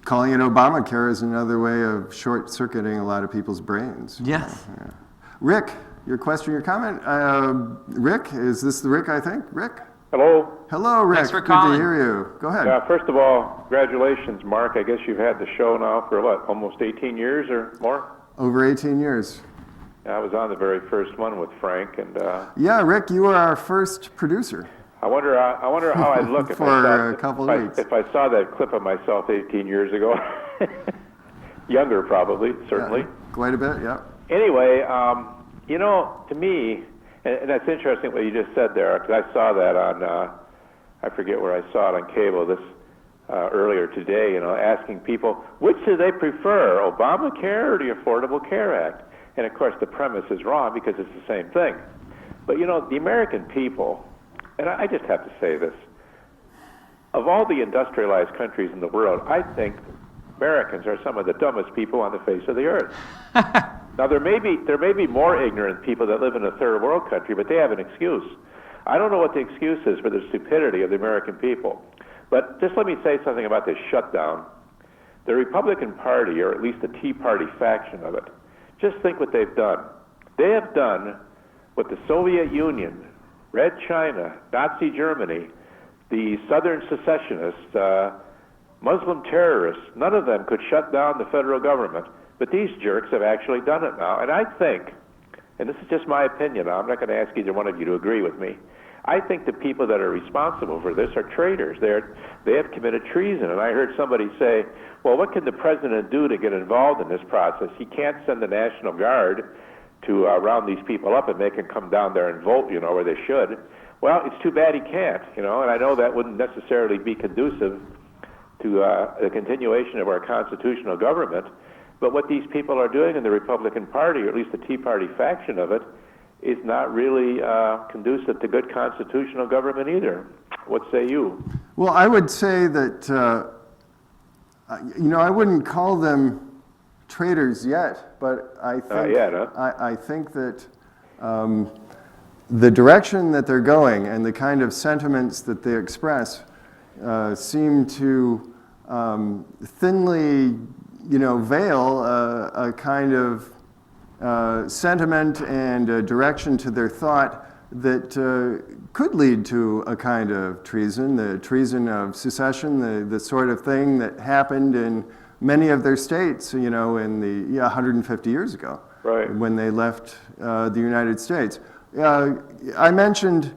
Calling it Obamacare is another way of short-circuiting a lot of people's brains. Yes. Rick, your question, your comment. Rick, is this the Rick, I think? Rick? Hello? Hello, Rick. Thanks for Good calling. to hear you. Go ahead. First of all, congratulations, Mark. I guess you've had the show now for, almost 18 years or more? Over 18 years. I was on the very first one with Frank, and Yeah, Rick, you were our first producer. I wonder how I'd look if For I saw, a couple of weeks. if I saw that clip of myself 18 years ago. Younger, probably, certainly. Yeah, quite a bit, yeah. Anyway, to me, and that's interesting what you just said there, because I saw that on, I forget where I saw it on cable earlier today, asking people, which do they prefer, Obamacare or the Affordable Care Act? And of course, the premise is wrong because it's the same thing. But the American people, and I just have to say this, of all the industrialized countries in the world, I think Americans are some of the dumbest people on the face of the earth. Now, there may be more ignorant people that live in a third world country, but they have an excuse. I don't know what the excuse is for the stupidity of the American people. But just let me say something about this shutdown. The Republican Party, or at least the Tea Party faction of it, just think what they've done. They have done what the Soviet Union, Red China, Nazi Germany, the Southern secessionists, Muslim terrorists, none of them could shut down the federal government. But these jerks have actually done it now. And I think, and this is just my opinion, I'm not going to ask either one of you to agree with me, I think the people that are responsible for this are traitors. They have committed treason. And I heard somebody say, well, what can the president do to get involved in this process? He can't send the National Guard to round these people up and make them come down there and vote, where they should. Well, it's too bad he can't, and I know that wouldn't necessarily be conducive to the continuation of our constitutional government. But what these people are doing in the Republican Party, or at least the Tea Party faction of it, is not really conducive to good constitutional government either. What say you? Well, I would say that, I wouldn't call them traitors yet, but I think, Not yet, huh? I think that the direction that they're going and the kind of sentiments that they express seem to thinly, veil a kind of sentiment and a direction to their thought that could lead to a kind of treason, the treason of secession, the sort of thing that happened in many of their states, in the 150 years ago, right, when they left the United States. I mentioned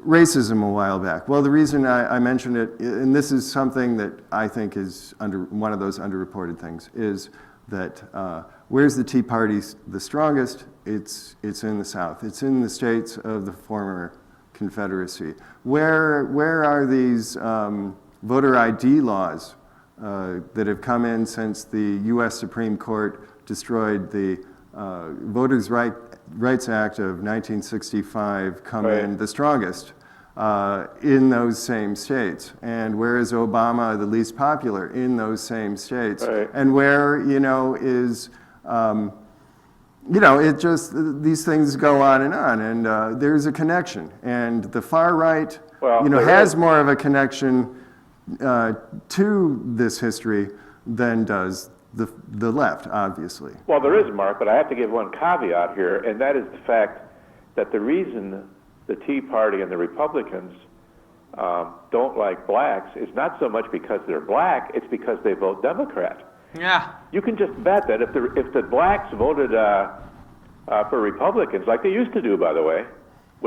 racism a while back. Well, the reason I mentioned it, and this is something that I think is one of those underreported things, is that where's the Tea Party the strongest? It's in the South. It's in the states of the former Confederacy. Where are these voter ID laws that have come in since the U.S. Supreme Court destroyed the Voters' Rights Act of 1965 come right. in the strongest in those same states? And where is Obama the least popular? In those same states. Right. And where, is, it just, these things go on, and there's a connection. And the far right, has more of a connection to this history than does the left, obviously. Well, there is, Mark, but I have to give one caveat here, and that is the fact that the reason the Tea Party and the Republicans don't like blacks is not so much because they're black, it's because they vote Democrat. Yeah. You can just bet that if the blacks voted for Republicans, like they used to do, by the way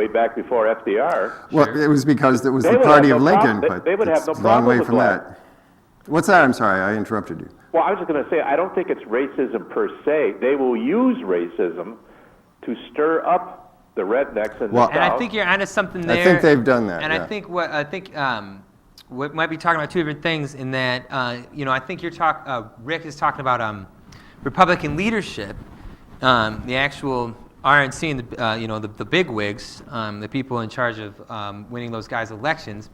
back before FDR. Well, it was because it was the party of Lincoln, but they would have no it's a long problem way with from blacks. that. What's that? I'm sorry, I interrupted you. Well, I was just going to say, I don't think it's racism per se. They will use racism to stir up the rednecks in the South. And I think you're onto something there. I think they've done that. And yeah. I think we might be talking about two different things in that, I think Rick is talking about Republican leadership, the actual RNC and the big wigs, the people in charge of winning those guys' elections.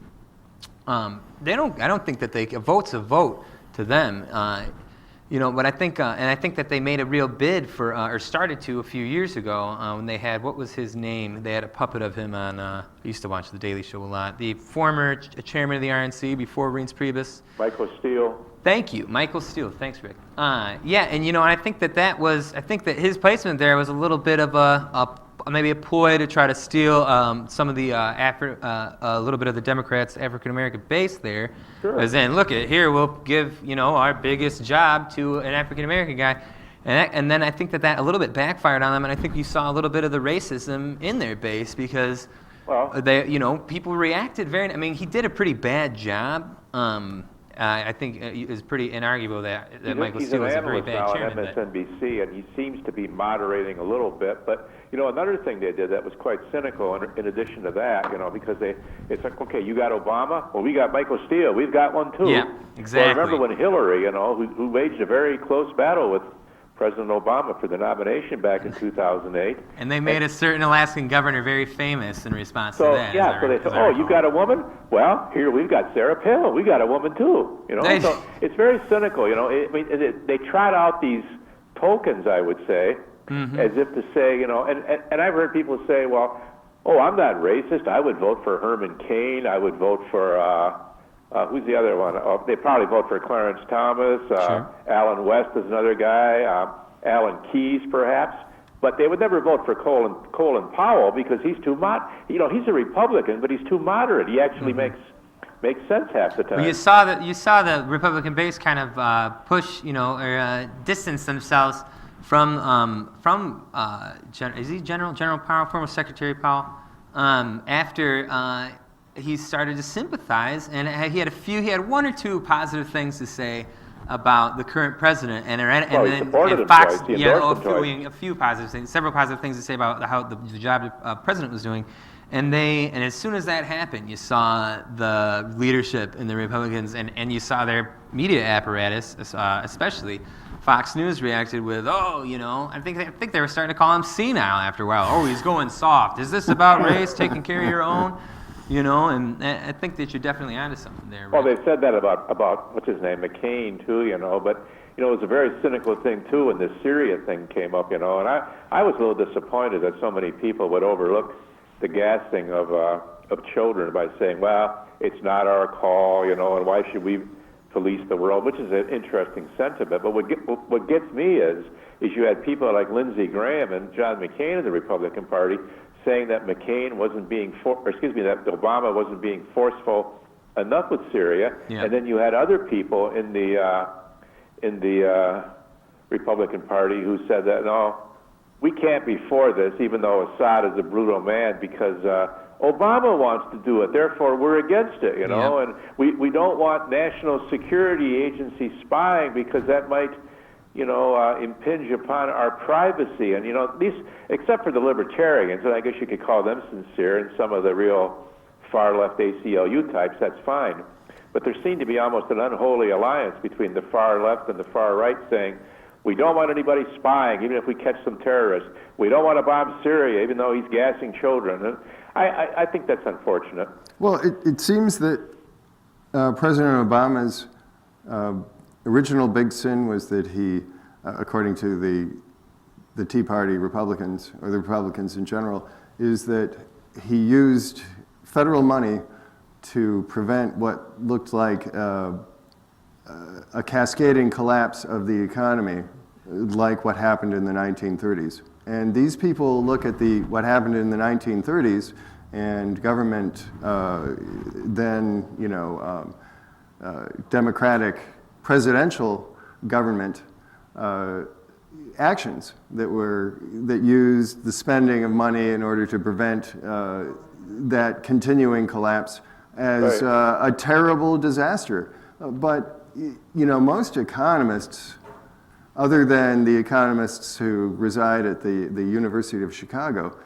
I don't think that a vote's a vote to them. But I think that they made a real bid for, or started to a few years ago when they had, what was his name? They had a puppet of him on, I used to watch The Daily Show a lot. The former chairman of the RNC before Reince Priebus. Michael Steele. Thank you, Michael Steele. Thanks, Rick. And I think that his placement there was a little bit of a maybe a ploy to try to steal some of the a little bit of the Democrats' African American base there. Sure. As in, look, here we'll give our biggest job to an African American guy, and then I think that a little bit backfired on them, and I think you saw a little bit of the racism in their base because people reacted very. I mean, he did a pretty bad job. I think it's pretty inarguable that Michael Steele was a very bad chairman. He's an analyst now on MSNBC, and he seems to be moderating a little bit. But another thing they did that was quite cynical. In addition to that, because it's like, okay, you got Obama, well, we got Michael Steele, we've got one too. Yeah, exactly. Well, remember when Hillary, who waged a very close battle with President Obama for the nomination back in 2008. And they made a certain Alaskan governor very famous in response to that. So they said, oh, you got a woman? Well, here we've got Sarah Palin. We got a woman too. So it's very cynical. They trot out these tokens, I would say, as if to say, and I've heard people say, well, I'm not racist. I would vote for Herman Cain. I would vote for who's the other one? They probably vote for Clarence Thomas. Sure. Alan West is another guy. Alan Keyes, perhaps. But they would never vote for Colin Powell because he's too he's a Republican, but he's too moderate. He actually makes sense half the time. Well, you saw the Republican base kind of push, or distance themselves from is he General Powell, former Secretary Powell, after he started to sympathize, and he had one or two positive things to say about the current president, and then Fox, a few positive things, several positive things to say about how the job the president was doing, and as soon as that happened, you saw the leadership in the Republicans, and you saw their media apparatus, especially Fox News, reacted with, I think they were starting to call him senile after a while. Oh, he's going soft. Is this about race, taking care of your own? And I think that you're definitely onto something there. Well, they've said that about what's his name, McCain, too, but, it was a very cynical thing, too, when this Syria thing came up, and I was a little disappointed that so many people would overlook the gassing of children by saying, well, it's not our call, and why should we police the world, which is an interesting sentiment. But what gets me is you had people like Lindsey Graham and John McCain of the Republican Party saying that that Obama wasn't being forceful enough with Syria, and then you had other people in the Republican Party who said that no, we can't be for this, even though Assad is a brutal man, because Obama wants to do it, therefore we're against it, and we don't want national security agency spying because that might impinge upon our privacy. And, these, except for the libertarians, and I guess you could call them sincere, and some of the real far-left ACLU types, that's fine. But there seemed to be almost an unholy alliance between the far left and the far right saying, we don't want anybody spying, even if we catch some terrorists. We don't want to bomb Syria, even though he's gassing children. And I think that's unfortunate. Well, it seems that President Obama's original big sin was that he, according to the Tea Party Republicans, or the Republicans in general, is that he used federal money to prevent what looked like a cascading collapse of the economy, like what happened in the 1930s. And these people look at what happened in the 1930s, and government then, democratic presidential government actions that used the spending of money in order to prevent that continuing collapse as a terrible disaster. But most economists, other than the economists who reside at the University of Chicago,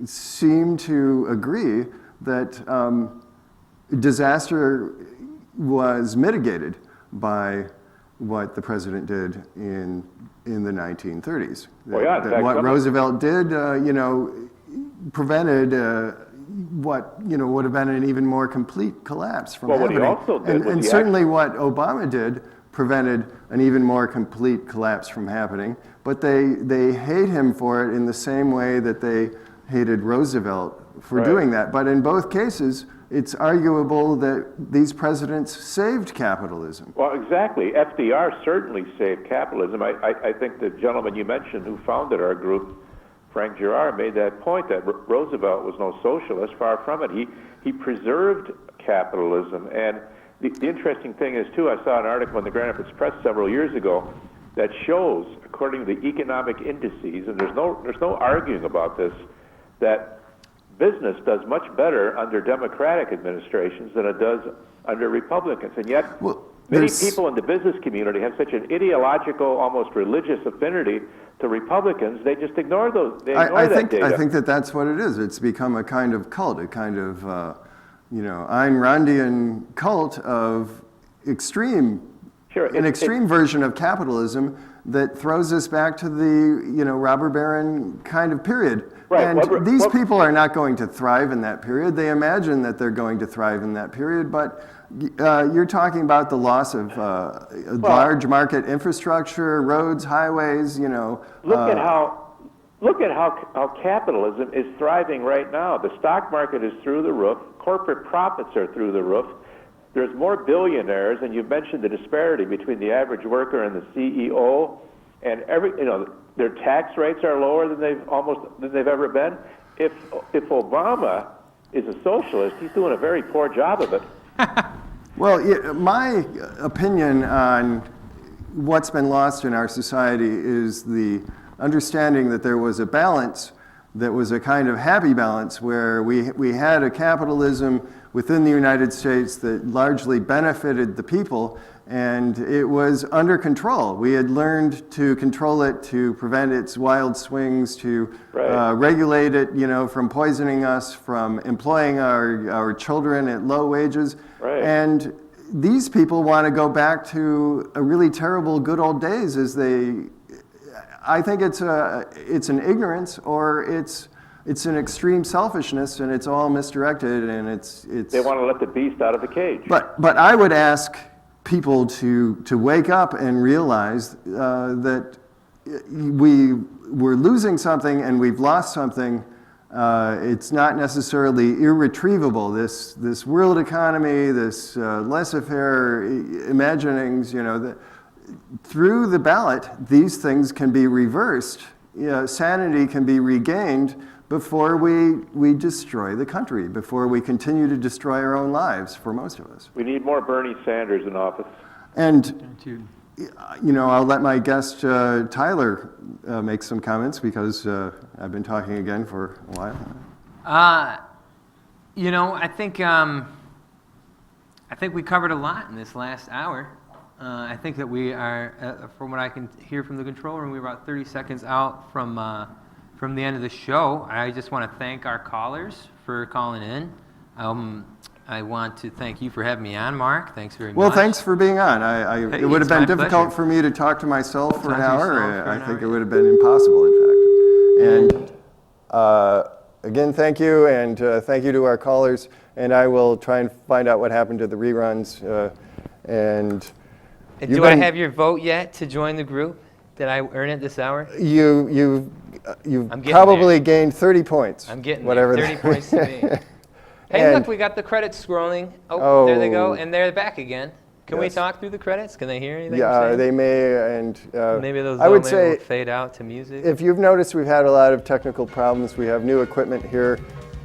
seem to agree that disaster was mitigated by what the president did in the 1930s. That what Roosevelt did, prevented what would have been an even more complete collapse from happening. What he also did, and certainly what Obama did prevented an even more complete collapse from happening. But they hate him for it in the same way that they hated Roosevelt for doing that. But in both cases, it's arguable that these presidents saved capitalism. Well, exactly. FDR certainly saved capitalism. I think the gentleman you mentioned who founded our group Frank Girard made that point that Roosevelt was no socialist, far from it. He preserved capitalism. And the interesting thing is, too, I saw an article in the Grand Rapids Press several years ago that shows, according to the economic indices, and there's no arguing about this, that business does much better under Democratic administrations than it does under Republicans. And yet, many people in the business community have such an ideological, almost religious affinity to Republicans, they just ignore those. They ignore that data. I think that's what it is. It's become a kind of cult, a kind of, Ayn Randian cult of extreme version of capitalism that throws us back to the, robber baron kind of period. Right. And these people are not going to thrive in that period. They imagine that they're going to thrive in that period, but you're talking about the loss of large market infrastructure, roads, highways, Look at how capitalism is thriving right now. The stock market is through the roof. Corporate profits are through the roof. There's more billionaires, and you've mentioned the disparity between the average worker and the CEO, and their tax rates are lower than they've ever been. If Obama is a socialist, he's doing a very poor job of it. Well, my opinion on what's been lost in our society is the understanding that there was a balance that was a kind of happy balance where we had a capitalism within the United States that largely benefited the people, and it was under control. We had learned to control it, to prevent its wild swings, to regulate it, from poisoning us, from employing our children at low wages. Right. And these people want to go back to a really terrible good old days I think it's an ignorance, or it's an extreme selfishness, and it's all misdirected, and it's. They want to let the beast out of the cage. But I would ask people to wake up and realize that we're losing something and we've lost something. It's not necessarily irretrievable. This world economy, this laissez-faire imaginings, that through the ballot, these things can be reversed. Sanity can be regained before we destroy the country, before we continue to destroy our own lives, for most of us. We need more Bernie Sanders in office. And, I'll let my guest, Tyler, make some comments, because I've been talking again for a while. I think we covered a lot in this last hour. I think that we are, from what I can hear from the control room, we're about 30 seconds out from the end of the show. I just want to thank our callers for calling in. I want to thank you for having me on, Mark. Thanks very much. Well, thanks for being on. It would have been difficult pleasure. for me to talk to myself for an hour. I think it would have been impossible, in fact. And again, thank you, and thank you to our callers. And I will try and find out what happened to the reruns. Do I have your vote yet to join the group? Did I earn it this hour? You've probably there. Gained 30 points. I'm getting whatever there. 30 points to me. Hey, And look, we got the credits scrolling. Oh, there they go, and they're back again. Can we talk through the credits? Can they hear anything? Yeah, they may, and maybe those I would say will fade out to music. If you've noticed, we've had a lot of technical problems. We have new equipment here,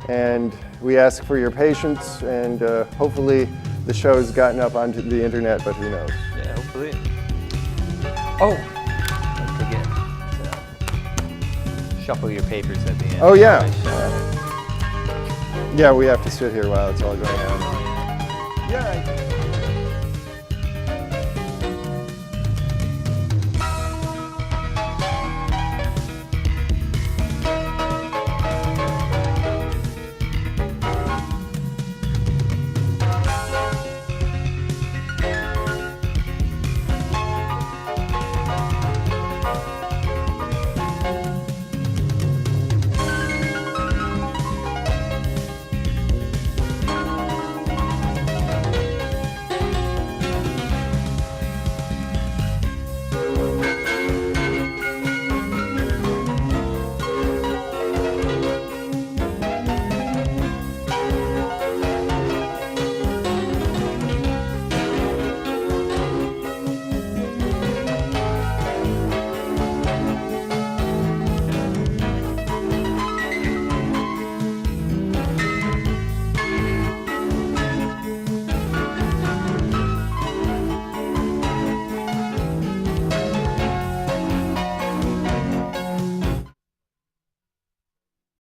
and we ask for your patience, and hopefully the show's gotten up onto the internet, but who knows? Yeah, hopefully. Oh, don't forget to shuffle your papers at the end. Oh, yeah. Yeah, we have to sit here while it's all going on. Yeah.